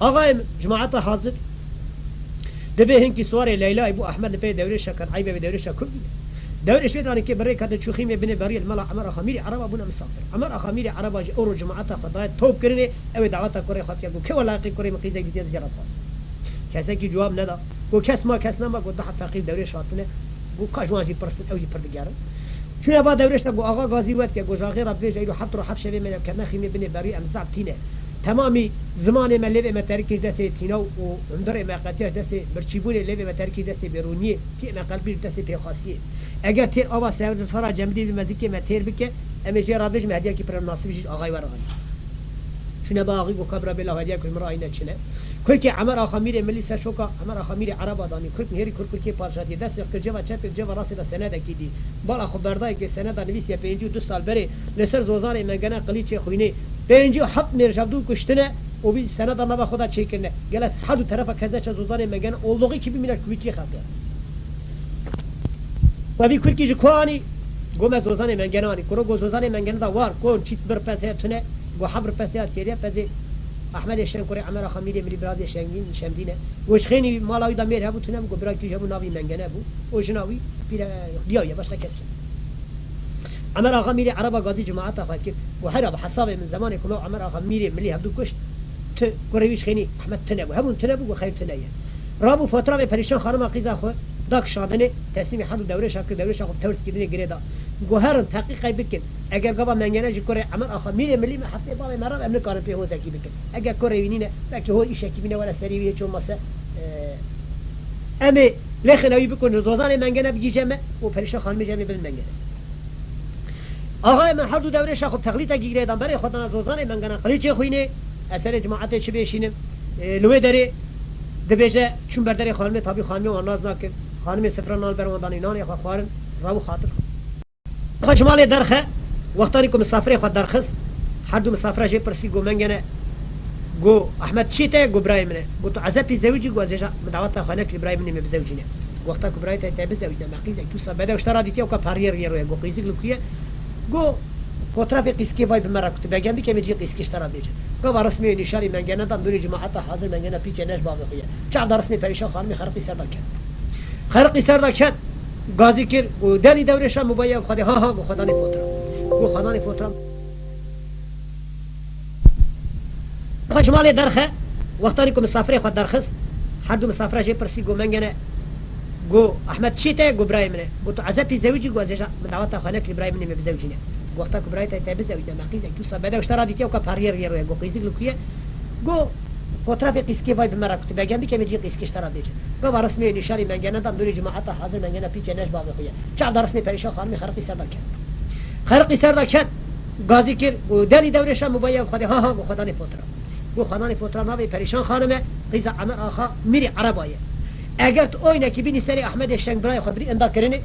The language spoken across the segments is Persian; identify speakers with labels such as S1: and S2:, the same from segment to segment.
S1: آقای جماعت حاضر دبه هنکی سوار لیلا ابو احمد لپی دوره شکر عیبه به دوره شکر دور شوید رانی که برای کات چوخی می بنه بری الملا عمر خمیر عرب ابونا مسافر عمر خمیر عرب اج اورو جماعت خدای توب کرنه او دعوت کره خاطر گو که ولاقی کره مقیزه گیت زیارت خاص کسی کی جواب ندا گو کس ما کس نما گو ده فقیر دوره شاتنه گو کاجوانجی پرست اوجی پردگارم شنو با دورش گو آقا غازی وقت که گو جاغیر رب جیرو حط رو حب شوی من که نخی می بنه بری امزاب تینه تمامی زمان ما لب ما ترکیز دست تینو و اندر ما قطعش دست برچیبون لب ما ترکیز دست بیرونیه که ما قلبی دست پیخاصیه اگر تیر آواز سر سرا جمدی به مزیک ما تیر بکه امیشه رابج مهدیه کی پر مناسبش آقای ورغان شنو باقی و کبر بلا هدیه کل مرا اینه چنه کل که عمر خمیر ملی سشوکا عمر خمیر عرب دانی کل هری کل که پادشاهی دست که جوا چپ جوا راس ده سند کیدی بالا خبردای که سند نویس 52 سال بره لسر زوزار منگنه قلیچ خوینه 57 مرجبدو کشتنه و بی سند ما خدا چیکنه گلت حد طرف کذا چه زوزار منگنه اولوگی کی بمیره کوچی خاطر و بی کل کی جوانی گم زوزان منگنانی کرو گوزوزان منگنه دا وار کون چیت بر پساتنه و حبر پسات کریه پزی احمد شنکوری عمر خمیری ملی براد شنگین شمدینه وش خیلی مالای دا میر هبو تونم گو برای کی هبو ناوی منگنه بو و جناوی بیره دیایه باش نکس عمر آقا میری عربا قاضی جماعت خواهد که و هر بحساب من زمان کلو عمر آقا میری ملی هبدو کشت قریبیش خیلی احمد تنبو همون تنبو و خیلی تنیه رابو فتره به پریشان خانم قیزا خو داک شادنه تصمیم حد دوره شاکر دوره شاکر تورس کردن گریدا گوهرن تحقیق بکن اگر گابا منگنه جی کره عمر آقا میری ملی ما حتی بابا مرا امن کارن په هوزه کی بکن اگر کره وینینه بچه هو ایشه کی بینه ولا سری وی چون ماسه امی لخنوی بکن روزانه منگنه بگی جمع و پریشان خانم جمع بل منگنه آقای من هر دو دوره شاخ تقلید گیریدم برای خودنا زوزان منگنه قلیچ خوینه اثر جماعت چه بشینم لوی داره دبیجه چون برداری خانم تابی خانم و ناز نکن خانم سفران نال برواندان اینان یا خوارن راو خاطر خود شمال درخه وقتانی که مسافر خود درخست هر دو مسافر جه پرسی گو منگنه گو احمد چیته گو برای منه گو تو عذابی زوجی گو ازش مدعوت خانه که برای منه بزوجینه وقتا که برای تا بزوجینه مقیزه تو سبده اشترا دیتی او که پاریر گیروه گو قیزی لکیه گو fotoğraf قیسکی وای بمرا کت بگم بی که میگی قیسکی اشترا بیچه گو رسمی نشانی منگنه دان دوری جماعت حاضر منگنه پیچ نش باقی خویه چه در رسمی پریشان خانمی خرقی سر دکن خرقی سر دکن گازی کر و دلی دورش هم مبایم خدا ها گو خدا نفوترم گو خدا نفوترم خود شمال درخه وقتانی که مسافر خود درخست هر دو مسافر جه پرسی گو منگنه گو احمد چیته گو برای منه گو تو عذابی زوجی گو ازش مدعوت خانه که برای منه بزوجینه وقتا که برای تا بزوجینه مقیزه تو سبده اشترا دیتی او که پاریر گیروه گو قیزی لکیه گو fotoğraf قیسکی وای بمرا کت بگم بی که میگی قیسکی اشترا بیچه گو رسمی نشانی منگنه دان دوری جماعت حاضر منگنه پیچ نش باقی خویه چه در رسمی پریشان خانمی خرقی سر دکن خرقی سر دکن گازی کر و دلی دورش هم مبایم خدا ها گو خدا نفوترم گو خدا نفوترم نبی پریشان خانمه قیزا عمر آخا میری عربایه اگر تو اوینه که بینی سری احمد شنگ برای خبری اندا کرنه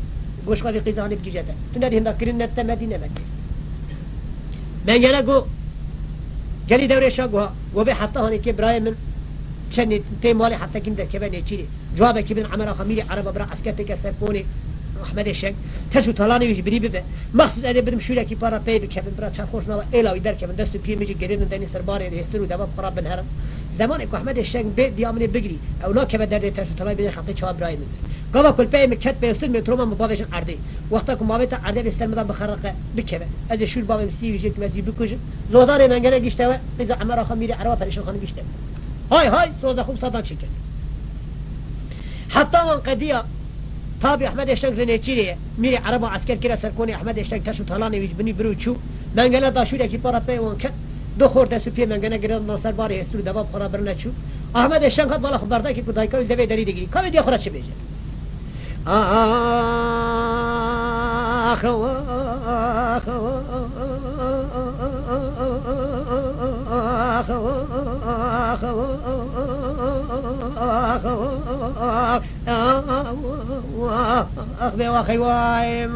S1: گوش خواهی قیزانی بگیجده تو ندی اندا کرن نبته مدینه مدینه منگنه گو جلی دورش گو و به حتی هانی که برای من چند تیمالی حتی کم دست که چیلی جوابه که بین عمر آخا میری عربا برای اسکت که سرپونی احمد شنگ تشو طالانی ویش بری ببه مخصوص اده بدم شوره کی پارا پی بکبن برای چند خوش نوا ایلاوی در کبن دستو پیر میجی گریدن دنی سرباری هستن و دوام خراب بنهرم زمان که احمد شنگ به دیامنه بگری او نا که در تشو طالانی بین خطی چهار برای من گاوا کل پی مکت پیستن متروما مبادشن ارده وقتا که مابیت ارده بستر مدام بخرقه بکبه از شور بابم سی ویژه که مزی بکوجم زودار منگله گشته و از عمر آخا میری عربا پریشان خانم گشته های سوزا خوب صدا چیکن حتی من قضیه تابی احمد اشتنگ لنیچیه میری عربا عسکر کرا سرکونی احمد اشتنگ تشو طالانی ویج بنی برو چو منگله داشوری کی پارا پی اون کت دو خورده سوپی منگله گرد ناصر باری استرو دوام خورا برنه چو احمد اشتنگ خد بالا خبرده که کدای کاوی دوی دری دیگری کاوی دی خورا چه بیجه أخبي وأخي وايم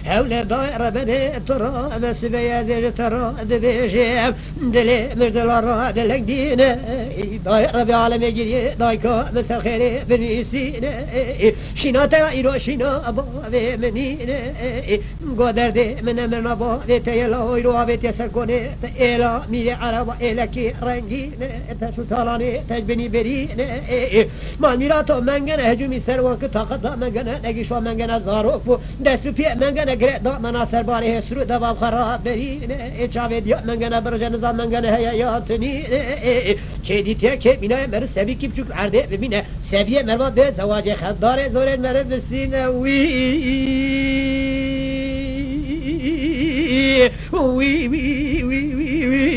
S1: هول داير بني ترى مسبيا زي ترى دبيجيم دلي مجدل را دلك دينا داير بعالم يجري دايكا مثل خيري بنيسينا شيناتا إيرو شينا أبا منينا قدر دي من أبا تيلا إيرو بيت يسرقوني إلا مي عربا إلا كي رنجينا تشو تالاني تجبني برينا ما ميراتو منغن هجومي سروان كتاقضا منغن نگيشوا منغن زاروك بو دستو بي منغن قرأ دا مناصر باري هسرو دباب خراب برينا چاوه ديا منغن برجن نظام منغن هيا ياتني كيدي تيا كي بنا مر سبي كي بچوك عرده ببينه سبيه مروا به زواج خدار زور مر بسينه وي وي وي وي وي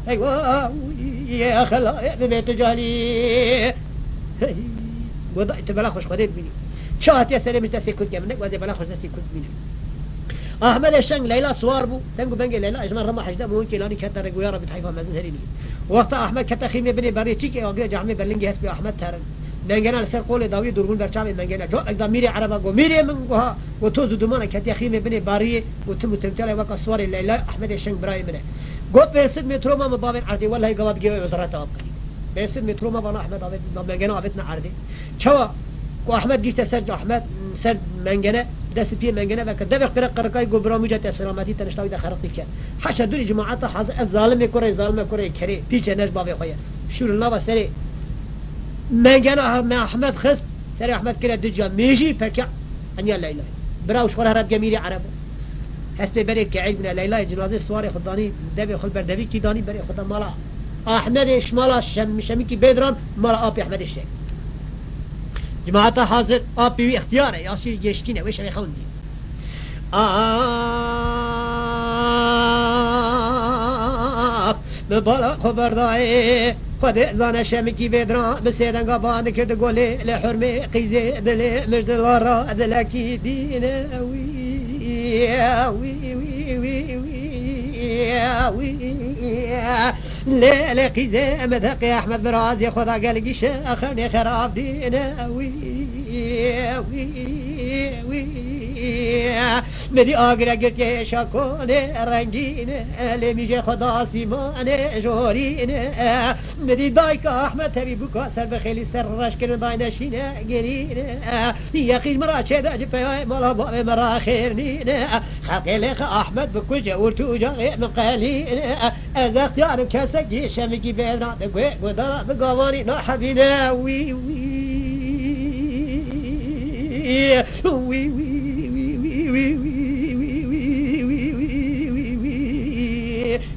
S1: ايوه يا خلا ببيت جالي وضعت بلا خوش خديت بيني شات يا سلام تسي كنت منك وهذا بلا خوش تسي كنت بيني احمد الشنگ ليلى سوار بو تنگو بنگ ليلى اجمال رما حجده مو كيلاني كتر رجويا رب تحيفا مزن هريني وقت احمد كتخيم بني بريتي كي اوغي جامي بلنگي هس بي احمد ترن منگنا لسر قول داوي درغون برچام منگنا جو اقدام ميري عربا گو ميري من گوها وتو زدمان كتخيم بني باري وتم تمتل وقت سوار ليلى احمد الشنگ براي منه گو بيسد مترو ما مبابن عردي والله جواب جي وزارت اب بيسد مترو ما بنا احمد ابد منگنا ابدنا عردي چوا کو احمد جيت سرج احمد سر منگنا دست پی منگنه و کدبر قرقای گبرامو جت سلامتی تنشتاوی ده خرق دیکن حش دوری جماعت حاضر از ظالم کره کری پیچ نش باوی خویه شور الله و سری منگنه ما احمد خصب سری احمد کره دجا میجی پکع انیا لیلا براوش خور هرب جمیری عرب حسب بری که عید من لیلا جنازه سوار خدانی دبی خل بر دبی کی دانی بری خدا مالا احمد اشمالا شمی کی بدران مالا آب احمد الشيخ جماعت حاضر آبی اختیاره یا شیر گشکینه وش می خوندی بالا خبردای خود زن شمکی بدران بسیدن قبان کرد گلی لحرمه قیزه دلی مجد لارا دلکی دینه وی وی وی وی وی ليلة قيزة مذهقي أحمد برازي خدا قلقي شاخني خراب دينا وي وي وي مدي آقرا قلت شاكوني رنگين لميجي خدا سيمان جورين مدي دايك أحمد تبي بكا سر بخيلي سر رشكن داينا شينا قرين يقين مرا شدا جفاي مالا بابي مرا خيرنين خلقي لك أحمد بكوجة ورتوجة من قليل أذا اختيار كاسك شمكي بينا دقوي قدا بقواني نحبينا وي وي وي وي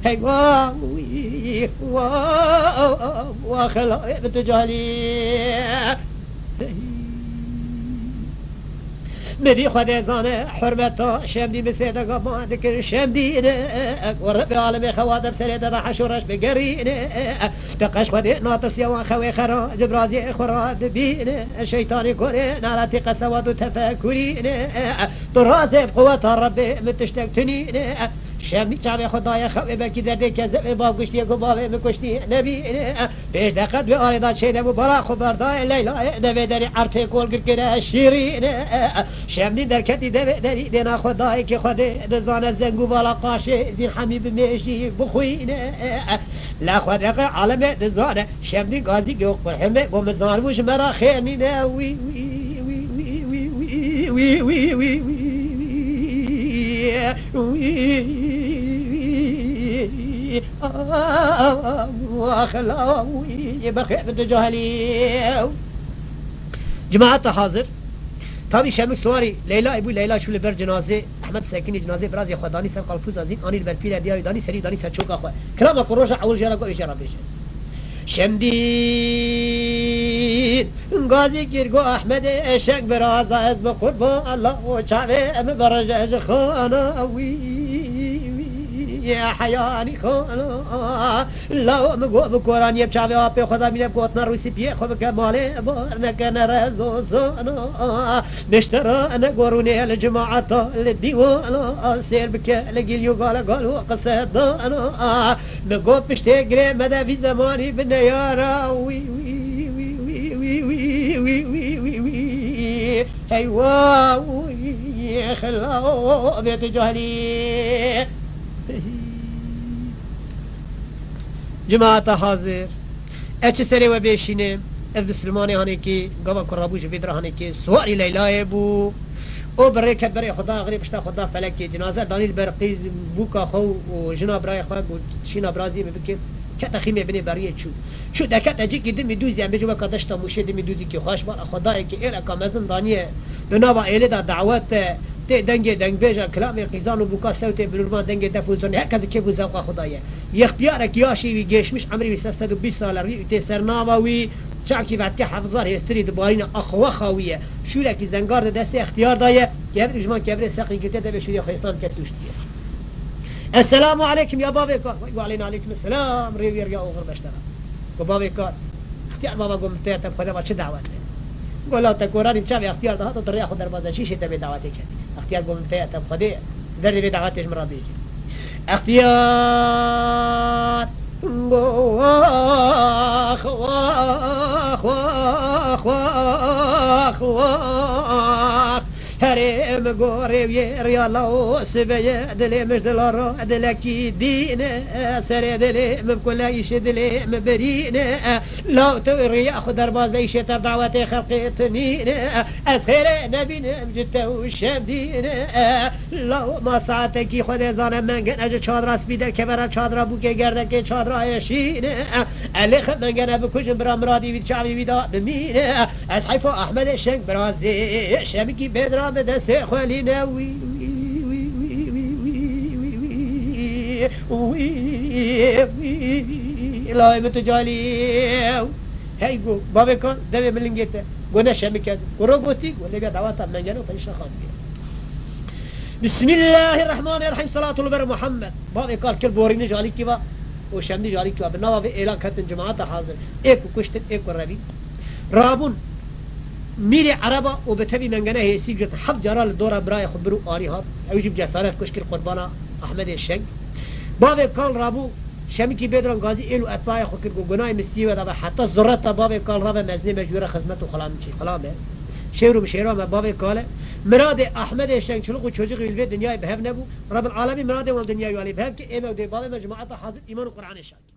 S1: هي واوي واو وخلا بتجالي مدي خدي زانه حرمته شمدي بسيدك ما ذكر شمدي ورب عالمي خوادم سريده راح شورش بقرين تقش خدي ناطس يا خوي خرا جبرازي خراد بين الشيطان كوري نالتي قسوات تفكرين طرازي بقوة ربي متشتاق تنين شمدي شعبي خدايا خوي بلكي دردي كذب باب قشتي قبابي مكشتي نبي بيش دقت بأريضات شيء نبو برا خبرداي ليلى دبي داري عرفي كول قرقرا شيرين شمدي دركتي دبي داري دينا خداي كي خدي دزانة زنقو بالا قاشي زين حميب ميشي بخوين لا خدق عالم دزانة شمدي قادي قوق برحمي ومزان وش مرا خيرني وي وي وي وي وي وي وي وي وخلاوي بخير تجاهلي جماعة حاضر تابي شمك سواري ليلى ابو ليلى شو لبر جنازه احمد ساكني جنازه برازي خداني سر قلفوز ازين اني البرفيل دياوي داني سري داني سر چوك اخو كرام قروجه اول جرا قو اجرا بيش شمدين غازي كيرغو احمد اشك براز از بقرب الله وشعبه ام برجه خانا وي يا حياني خانا لو مگو بقران يب چاوي آپ خدا ميله قوتنا روسي بيه خو كمال بار نكن رزو زنا نشترى انا قروني الجماعه الديوان سير بك لقيل يقال قالوا قصد انا مگو پشته گره مدى في زماني بنيارا وي وي وي هی واوی خلا بیت جهلی جماعت حاضر اچ سری و بیشینه از بسلمانی هانی که گوا کرابو جوید هانی که سواری لیلای بو او برای کد برای خدا غریب اشتا خدا فلک جنازه دانیل برقیز بوکا خو و جنا برای خدا و شینا برازی بکن کت خیمه بنی برای شو دکت اجی که دمی دوزی ام بجوا کدش تا موشه دمی دوزی که خوش بار خدای که ایل اکامزن دانیه دنا با ایل دا دعوت ته دنگ بیجا کلام قیزان و بوکا صوت بلورمان دنگ دفوزون هر کد که بوزا خدایه اختیار کیاشی وی گشمش عمری 320 سال روی ته سرناوا وی چاکی وقتی حفظار هستری دبارین اخوا خاویه شوره کی زنگار دست اختیار دایه که بر اجمان که بر سقی گته ده بشوری خیستان کتوش دیه السلام علیکم یا بابا کار و علینا علیکم السلام ریویر یا اوغر بشترا و بابا کار اختیار بابا گم ته تب خدا چه دعوت گلا تا قرآن چا اختیار ده تو در خود دروازه شیشه ته دعوت کردی اختیار گم ته تب خدا در دی دعوتش مرا بیجی اختیار واخ واخ واخ واخ واخ هرم گوری ریالا سبیه دلی مجدلارا دلکی دینه سر دلی مبکل ایش دلی مبرینه لا توری خود در باز بیشه تر دعوت خلق تنینه از خیر نبینم جته و شمدینه لا ما ساعته کی خود زانه منگن اجا چادر سپیدر که برا چادر بو که گرده که چادر آیشینه الیخ منگن بکشم برا مرادی وید شعبی ویدا بمینه از حیفا احمد شنگ برازی شمکی بدرا به دست خالی نوی لای متجالی هی گو بابا کن دم ملنگیته گو نشمی کز گرو گوتی گو لبیا دعوتا منگنو پنش خان بسم الله الرحمن الرحیم صلاة الله بر محمد بابا کار کل بورین جالی کی با و شمدی جالی کی با بناوا به اعلان کردن جماعت حاضر ایک کشتن ایک روی رابون میری عربا و به تبی منگنه هیسی گرت حب جرال دورا برای خبرو آری هات اویجب جسارت کشکر قربانا احمد شنگ باب کال رابو شمی کی بدران غازی ایلو اتباع خو کرد گناه مستی و حتی ذرت باب کال راب مزنی مجبور خدمت و خلام چی خلامه شیرو بشیرو ما باب کاله مراد احمد شنگ چلو چوجی ویل دنیای بهب نبو رب العالمین مراد ول دنیای ولی بهب که ایمو دی باب جماعت حاضر ایمان و قرآن شاک